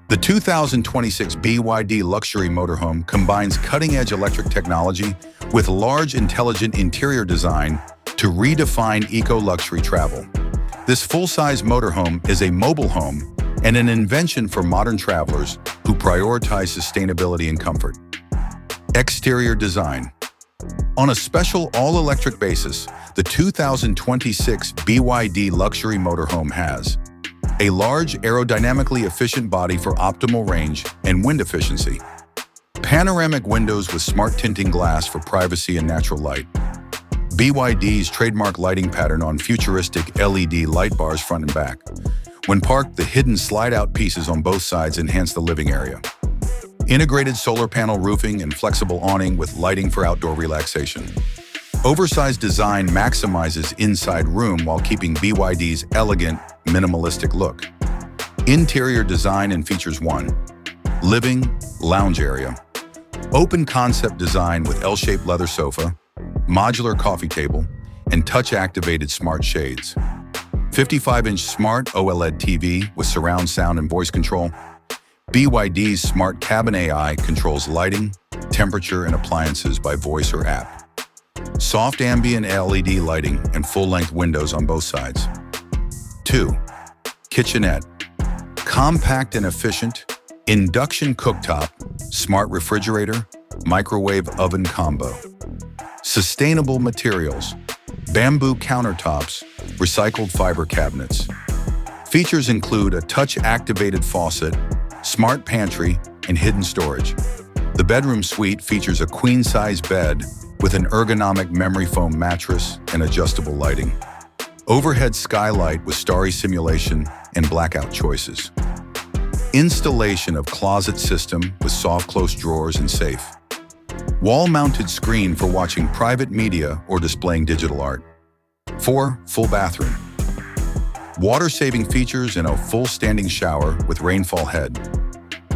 The 2026 BYD Luxury Motorhome combines cutting-edge electric technology with large, intelligent interior design to redefine eco-luxury travel. This full-size motorhome is a mobile home and an invention for modern travelers who prioritize sustainability and comfort. Exterior design. On a special all-electric basis, the 2026 BYD Luxury Motorhome has a large, aerodynamically efficient body for optimal range and wind efficiency, panoramic windows with smart tinting glass for privacy and natural light, BYD's trademark lighting pattern on futuristic LED light bars front and back. When parked, the hidden slide-out pieces on both sides enhance the living area. Integrated solar panel roofing and flexible awning with lighting for outdoor relaxation. Oversized design maximizes inside room while keeping BYD's elegant, minimalistic look. Interior design and features 1. Living, lounge area. Open concept design with L-shaped leather sofa, modular coffee table, and touch-activated smart shades. 55-inch smart OLED TV with surround sound and voice control. BYD's smart cabin AI controls lighting, temperature, and appliances by voice or app. Soft ambient LED lighting and full-length windows on both sides. 2. Kitchenette. Compact and efficient, induction cooktop, smart refrigerator, microwave oven combo. Sustainable materials. Bamboo countertops, recycled fiber cabinets. Features include a touch-activated faucet, smart pantry, and hidden storage. The bedroom suite features a queen-size bed with an ergonomic memory foam mattress and adjustable lighting. Overhead skylight with starry simulation and blackout choices. Installation of closet system with soft close drawers and safe. Wall-mounted screen for watching private media or displaying digital art. 4. Full bathroom. Water-saving features and a full standing shower with rainfall head.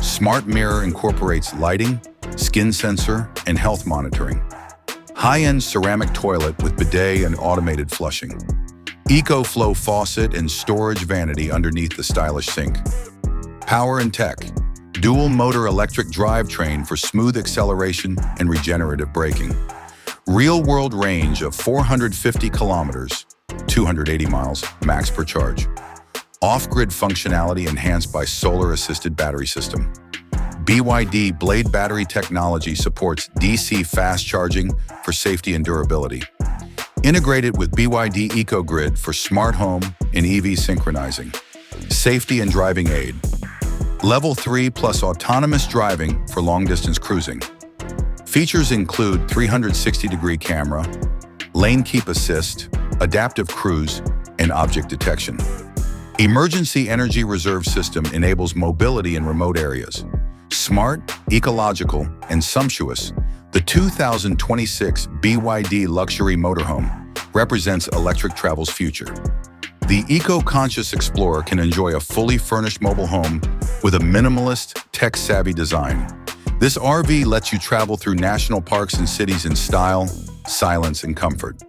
Smart mirror incorporates lighting, skin sensor, and health monitoring. High-end ceramic toilet with bidet and automated flushing. EcoFlow faucet and storage vanity underneath the stylish sink. Power and tech. Dual motor electric drivetrain for smooth acceleration and regenerative braking. Real-world range of 450 kilometers, 280 miles, max per charge. Off-grid functionality enhanced by solar-assisted battery system. BYD Blade battery technology supports DC fast charging for safety and durability. Integrated with BYD EcoGrid for smart home and EV synchronizing. Safety and driving aid. Level 3 plus autonomous driving for long-distance cruising. Features include 360-degree camera, lane keep assist, adaptive cruise, and object detection. Emergency energy reserve system enables mobility in remote areas. Smart, ecological, and sumptuous, the 2026 BYD Luxury Motorhome represents electric travel's future. The eco-conscious explorer can enjoy a fully furnished mobile home with a minimalist, tech-savvy design. This RV lets you travel through national parks and cities in style, silence, and comfort.